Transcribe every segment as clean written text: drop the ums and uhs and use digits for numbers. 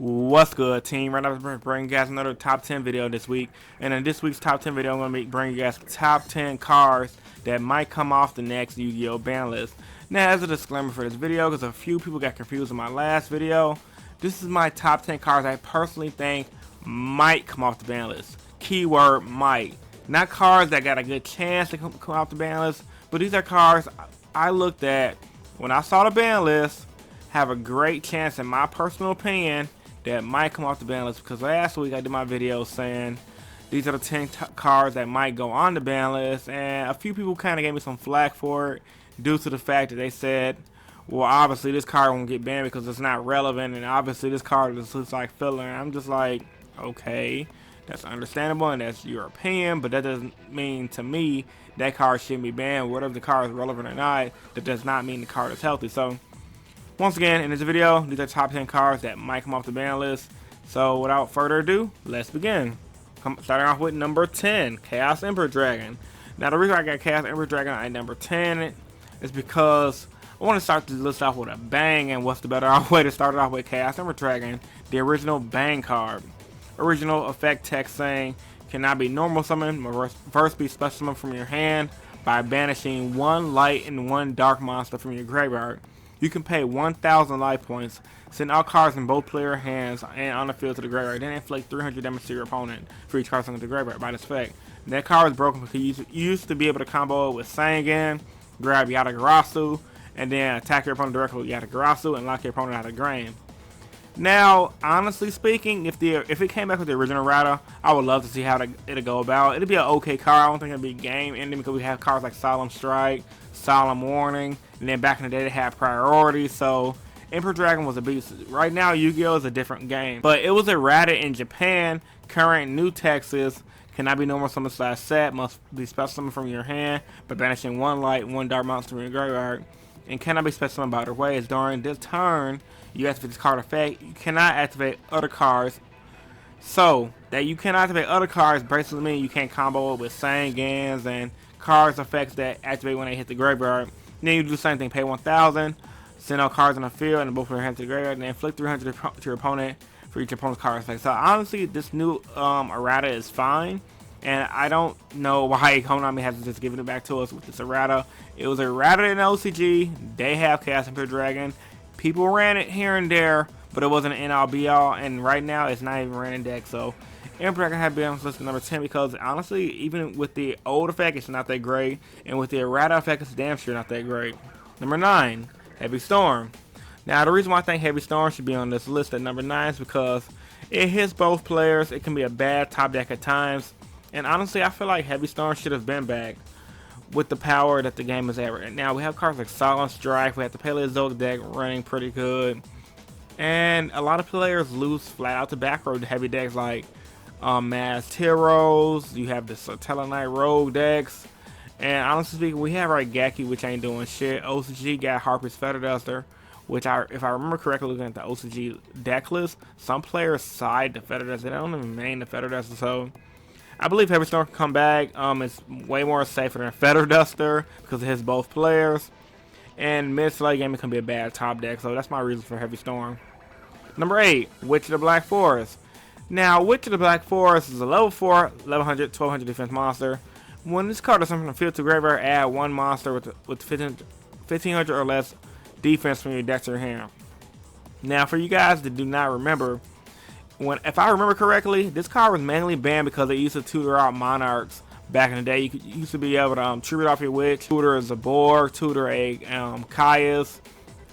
What's good, team? Right now, I'm bringing you guys another top 10 video this week. And in this week's top 10 video, I'm going to be bringing you guys top 10 cards that might come off the next Yu-Gi-Oh! Ban list. Now, as a disclaimer for this video, because a few people got confused in my last video, this is my top 10 cards I personally think might come off the ban list. Keyword might. Not cards that got a good chance to come off the ban list, but these are cards I looked at when I saw the ban list, have a great chance, in my personal opinion, that might come off the ban list, because last week I did my video saying these are the 10 cards that might go on the ban list, and a few people kind of gave me some flack for it due to the fact that they said, well, obviously this card won't get banned because it's not relevant, and obviously this card just looks like filler. And I'm just like, okay, that's understandable and that's your opinion, but that doesn't mean to me that card shouldn't be banned. Whatever the card is relevant or not, that does not mean the card is healthy. So once again, in this video, these are top 10 cards that might come off the ban list. So without further ado, let's begin. Starting off with number 10, Chaos Emperor Dragon. Now the reason I got Chaos Emperor Dragon at number 10 is because I want to start the list off with a bang, and what's the better way to start it off with Chaos Emperor Dragon, the original bang card. Original effect text saying, cannot be normal summon, reverse be special summon from your hand by banishing one light and one dark monster from your graveyard. You can pay 1,000 life points, send all cards in both player hands and on the field to the graveyard, then inflict 300 damage to your opponent for each card sent to the graveyard by this effect. And that card is broken because you used to be able to combo it with Sangan, grab Yatagarasu, and then attack your opponent directly with Yatagarasu and lock your opponent out of the game. Now, honestly speaking, if it came back with the original Rata, I would love to see how it'll go about. It'll be an okay card. I don't think it'll be game ending because we have cards like Solemn Strike, Solemn Warning, and then back in the day they had priority. So Emperor Dragon was a beast. Right now, Yu-Gi-Oh! Is a different game, but it was errata in Japan. Current new text is, cannot be normal summon / set, must be special summon from your hand by banishing one light, one dark monster from your graveyard, and cannot be special summoned by other ways. During this turn, you activate this card effect. You cannot activate other cards. So that you cannot activate other cards basically means you can't combo it with Sangans and cards effects that activate when they hit the graveyard. Then you do the same thing, pay 1,000, send all cards on the field and both of your hands to the graveyard, and then inflict 300 to your opponent for each opponent's card effect. So honestly, this new errata is fine, and I don't know why Konami hasn't just given it back to us with this errata. It was errata in OCG. They have Chaos Emperor Dragon. People ran it here and there, but it wasn't an end-all be-all, and right now it's not even ran in deck. So Emperor Dragon had been on this list at number 10 because honestly, even with the old effect, it's not that great, and with the errata effect, it's damn sure not that great. Number 9, Heavy Storm. Now the reason why I think Heavy Storm should be on this list at number 9 is because it hits both players. It can be a bad top deck at times, and honestly, I feel like Heavy Storm should have been back with the power that the game is at right now. We have cards like Solemn Strike, we have the Paleozoic deck running pretty good, and a lot of players lose flat out to back row heavy decks like Mass Heroes. You have the Satellite Rogue decks, and honestly speaking, we have Raigeki, which ain't doing shit. OCG got Harpy's Feather Duster, which if I remember correctly, looking at the OCG deck list, some players side the Feather Duster. They don't even main the Feather Duster, so I believe Heavy Storm can come back. It's way more safer than Feather Duster because it hits both players. And mid-to-late game, it can be a bad top deck, so that's my reason for Heavy Storm. Number 8, Witch of the Black Forest. Now, Witch of the Black Forest is a level 4, 1100, 1200 defense monster. When this card is sent from the field to graveyard, add one monster with 1500 or less defense from your deck to your hand. Now, for you guys that do not remember, if I remember correctly, this card was mainly banned because they used to tutor out monarchs back in the day. You used to be able to tribute off your witch, tutor a Zabor, tutor a Caius,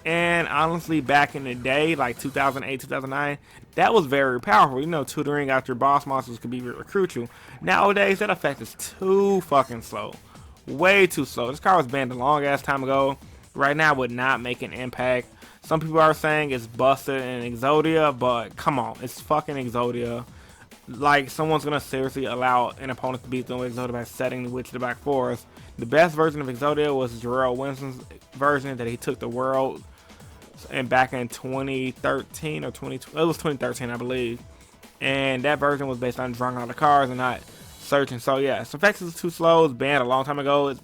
and honestly, back in the day, like 2008, 2009, that was very powerful. You know, tutoring out your boss monsters could be very crucial. Nowadays, that effect is too fucking slow, way too slow. This card was banned a long ass time ago. Right now, would not make an impact. Some people are saying it's busted in Exodia, but come on, it's fucking Exodia. Like, someone's gonna seriously allow an opponent to beat them with Exodia by setting the Witch of the Black Forest. The best version of Exodia was Jarrell Winston's version that he took the world, and back in 2013 or 2012, it was 2013, I believe. And that version was based on drawing all the cards and not searching. So yeah, its effects is too slow. It's banned a long time ago.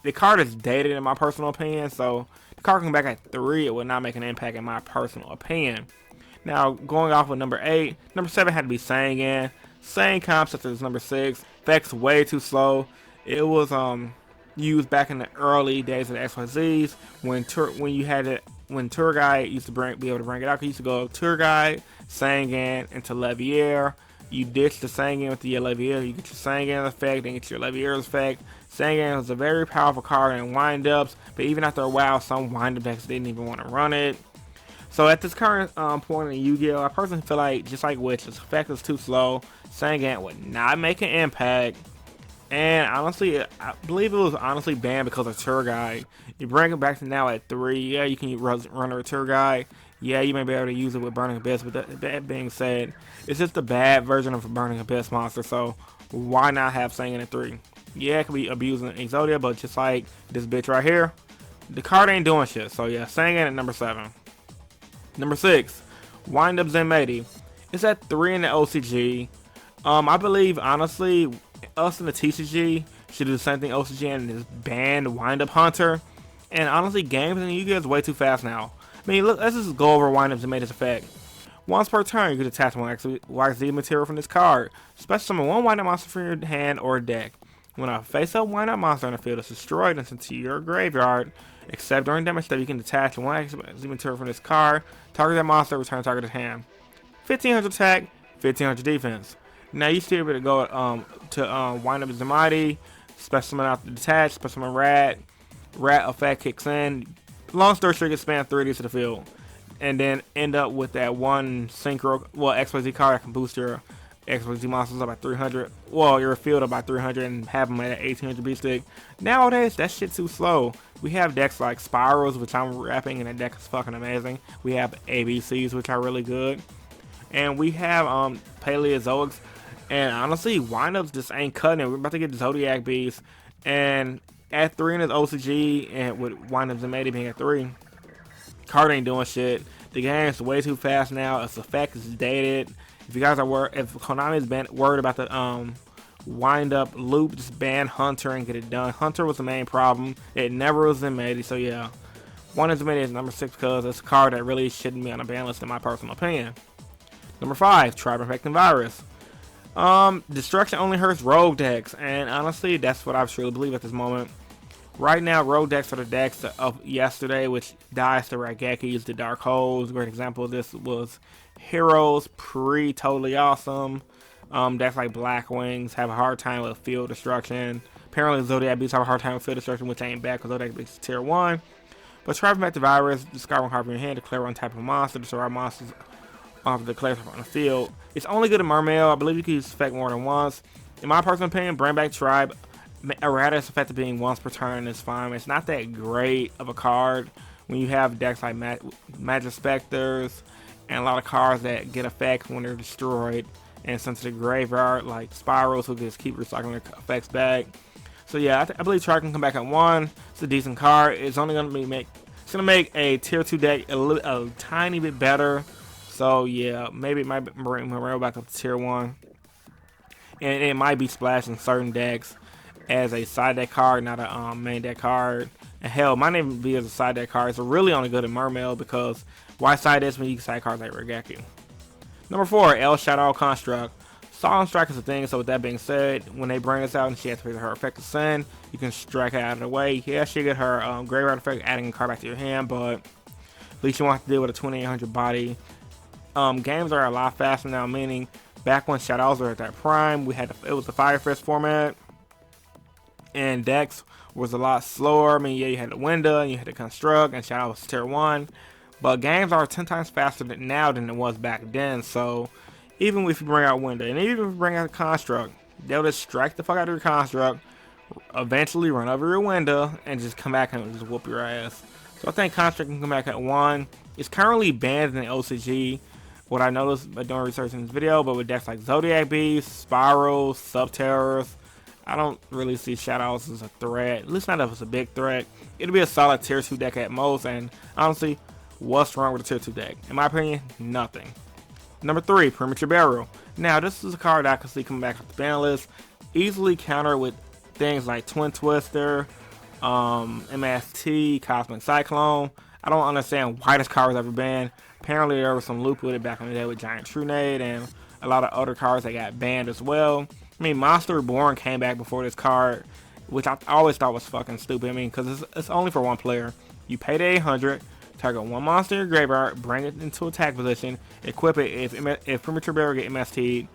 The card is dated in my personal opinion, so the card coming back at 3, it would not make an impact in my personal opinion. Now, going off with number 8, number 7 had to be Sangan. Same concept as number 6. Effects way too slow. It was used back in the early days of the XYZs when tour guide used to be able to bring it out. You used to go tour guide, Sangan, into Levier. You ditch the Sangan with the Levier. You get your Sangan effect, then get your Levier's effect. Sangan was a very powerful card in windups, but even after a while, some windup decks didn't even want to run it. So at this current point in Yu-Gi-Oh, I personally feel like, just like Witches, effect is too slow. Sangan would not make an impact. And honestly, I believe it was honestly banned because of tour guide. You bring it back to now at 3. Yeah, you can run a tour guide. Yeah, you may be able to use it with Burning Abyss. But that being said, it's just a bad version of a Burning Abyss monster. So why not have Sangan at 3? Yeah, it could be abusing Exodia, but just like this bitch right here, the card ain't doing shit. So yeah, Sangan at number 7. Number 6, Wind Up Zenmaity. It's at 3 in the OCG. I believe, honestly, us in the TCG should do the same thing OCG and just ban Wind Up Hunter. And honestly, games in Yu-Gi-Oh is way too fast now. I mean, look, let's just go over Wind Up Zenmaity's effect. Once per turn, you can attach one XYZ material from this card. Special summon one Wind Up monster from your hand or deck. When a face-up Wind Up monster on the field is destroyed and sent to your graveyard, except during damage step, you can detach one XYZ material from this card. Target that monster, return targeted hand. 1500 attack, 1500 defense. Now you still able to go to Wind Up Zenmaity, special summon out the detach, special summon Rat. Rat effect kicks in. Long story short, you can spam 3 of these to the field, and then end up with that one synchro, XYZ card that can boost your XYZ monsters up by 300. Well, your field up by 300 and have them at 1800 B stick. Nowadays, that shit's too slow. We have decks like Spirals, which I'm rapping, and that deck is fucking amazing. We have ABCs, which are really good, and we have Paleozoics. And honestly, windups just ain't cutting it. We're about to get Zodiac Beast, and at 3 in his OCG, and with windups and Zenmaity being at 3, card ain't doing shit. The game's way too fast now. Its effect is dated. If you guys are worried, if Konami's been worried about the wind up loop, just ban Hunter and get it done. Hunter was the main problem. It never was Zenmaity, so yeah. One is Zenmaity is number 6 because it's a card that really shouldn't be on a ban list in my personal opinion. Number 5, Tribe Infecting Virus. Destruction only hurts rogue decks, and honestly, that's what I truly believe at this moment. Right now, rogue decks are the decks of yesterday, which dies to Raigekis, the Dark Holes. Great example of this was Heroes, Totally Awesome. Decks like Black Wings have a hard time with field destruction. Apparently, Zodiac Beasts have a hard time with field destruction, which ain't bad because Zodiac Beasts is tier 1. But Tribe Infecting Virus, discard one card from your hand, declare one type of monster, destroy monsters off the declare on the field. It's only good in Mermail. I believe you can use effect more than once. In my personal opinion, bring back Tribe. Errata's effect of being once per turn is fine. It's not that great of a card when you have decks like Magic Specters and a lot of cards that get effects when they're destroyed and sent to the graveyard, like Spirals, who just keep recycling their effects back. So yeah, I believe Tribe can come back at 1. It's a decent card. It's only going to make a tier 2 deck a tiny bit better. So yeah, maybe it might bring Morel back up to tier 1, and it might be splashed in certain decks as a side deck card, not a main deck card. And hell, might even be as a side deck card. It's really only good in Mermail because why side decks when you can side cards like Raigeki. Number 4, Shaddoll Construct. Solemn Strike is a thing, so with that being said, when they bring this out and she activates her effect to send, you can strike it out of the way. Yeah, she get her graveyard effect, adding a card back to your hand, but at least you won't have to deal with a 2800 body. Games are a lot faster now, meaning back when Shadows were at that prime, it was the Fire Fist format, and decks was a lot slower. I mean, yeah, you had the window, and you had the construct, and Shadow was tier 1, but games are 10 times faster now than it was back then. So even if you bring out window, and even if you bring out a construct, they'll just strike the fuck out of your construct, eventually run over your window, and just come back and just whoop your ass. So I think construct can come back at 1. It's currently banned in the OCG. What I noticed by doing research in this video, but with decks like Zodiac Beast, Spirals, Subterrors, I don't really see Shadows as a threat. At least not if it's a big threat. It'll be a solid tier 2 deck at most, and honestly, what's wrong with a tier 2 deck? In my opinion, nothing. Number 3, Premature Burial. Now, this is a card I can see coming back off the ban list. Easily counter with things like Twin Twister, MST, Cosmic Cyclone. I don't understand why this card was ever banned. Apparently there was some loop with it back in the day with Giant Trunade and a lot of other cards that got banned as well. I mean, Monster Reborn came back before this card, which I always thought was fucking stupid. I mean, because it's only for one player. You pay the 800, target one monster in your graveyard, bring it into attack position, equip it. If Premature Burial get MST'd,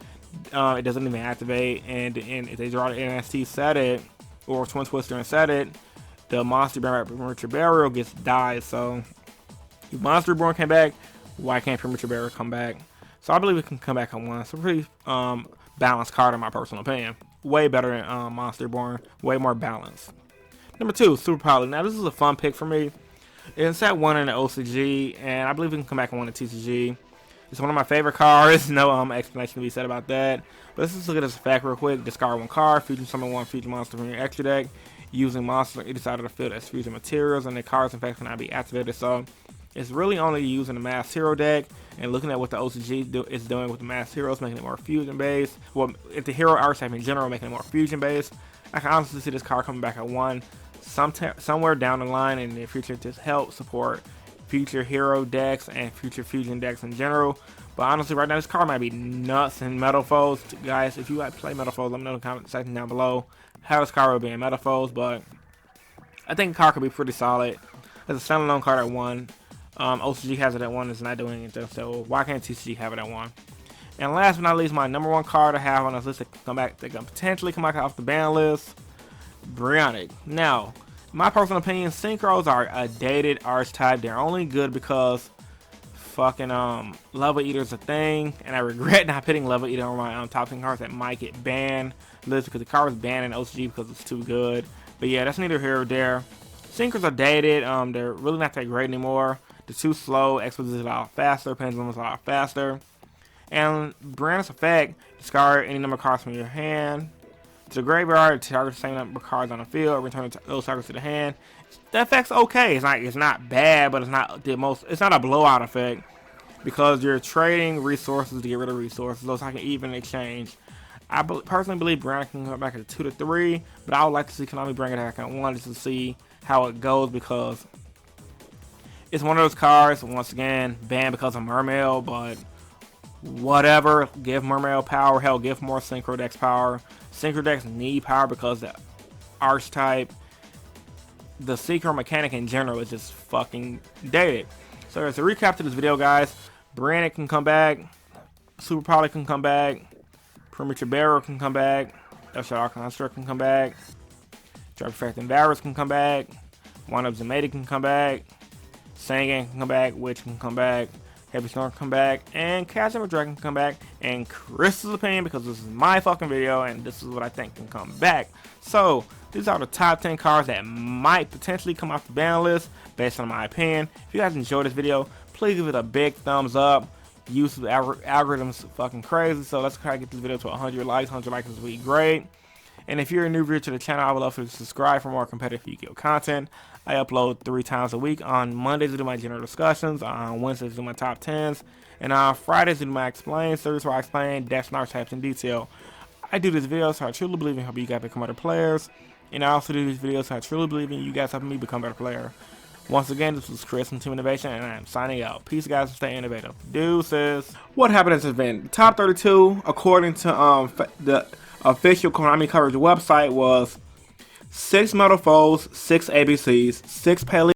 it doesn't even activate, and if they draw the MST, set it, or Twin Twister and set it, the monster Premature Burial gets died. So if Monster Reborn came back, why can't Premature Burial come back? So I believe it can come back on one. It's a pretty balanced card in my personal opinion. Way better than Monster Reborn. Way more balanced. Number 2, Super Poly. Now this is a fun pick for me. It's at 1 in the OCG, and I believe it can come back and 1 in TCG. It's one of my favorite cards. No explanation to be said about that. But let's just look at this effect real quick. Discard 1 card, fusion summon 1 fusion monster from your extra deck, using monsters on either side of the field as fusion materials, and the card's effect cannot be activated. So it's really only using the Masked Hero deck, and looking at what the OCG is doing with the Masked Heroes, making it more fusion based. Well, if the hero archetype in general, making it more fusion based. I can honestly see this card coming back at 1 somewhere down the line in the future to help support future hero decks and future fusion decks in general. But honestly, right now this card might be nuts in Metal Foes. Guys, if you like play Metal Foes, let me know in the comment section down below how this card will be in Metal Foes. But I think the card could be pretty solid. It's a standalone card at 1. OCG has it at 1. It's not doing anything, so why can't TCG have it at 1? And last but not least, my number 1 card I have on this list that can potentially come back off the ban list, Brionac. Now, in my personal opinion, synchros are a dated archetype. They're only good because fucking Level Eater's a thing, and I regret not putting Level Eater on my top 10 cards that might get banned list because the card was banned in OCG because it's too good. But yeah, that's neither here or there. Synchros are dated. They're really not that great anymore. They're too slow. Expos is a lot faster. Pendulum is a lot faster. And Brionac effect, discard any number of cards from your hand to the graveyard, target the same number of cards on the field, return those targets to the hand. The effect's okay. It's not bad, but it's not the most. It's not a blowout effect because you're trading resources to get rid of resources. Those I can even exchange. I personally believe Brionac can come back at 2 to 3, but I would like to see Konami bring it back at 1 just to see how it goes, because it's one of those cards, once again, banned because of Mermail, but whatever. Give Mermail power. Hell, give more Synchro decks power. Synchro decks need power because the archetype, the Synchro mechanic in general, is just fucking dated. So as a recap to this video, guys, Brionac can come back, Super Poly can come back, Premature Burial can come back, Shaddoll Construct can come back, Infecting Virus can come back, Zenmaity can come back, Sangan can come back, Witch can come back, Heavy Storm can come back, and Catch Up Dragon can come back, and Chris's opinion, because this is my fucking video and this is what I think can come back. So these are the top 10 cards that might potentially come off the ban list based on my opinion. If you guys enjoyed this video, please give it a big thumbs up. YouTube algorithm's fucking crazy, so let's try to get this video to 100 likes. 100 likes would be great. And if you're a new viewer to the channel, I would love for you to subscribe for more competitive Yu-Gi-Oh content. I upload 3 times a week. On Mondays I do my general discussions, on Wednesdays I do my top 10s, and on Fridays I do my explain series where I explain decks and archetypes in detail. I do this video so I truly believe in helping you guys become better players, and I also do these videos so I truly believe in you guys helping me become a better player. Once again, this was Chris from Team Innovation, and I am signing out. Peace, guys, and stay innovative. Deuces. What happened at this event? Top 32, according to the official Konami coverage website, was 6 Metal Foes, 6 ABCs, 6 Paleo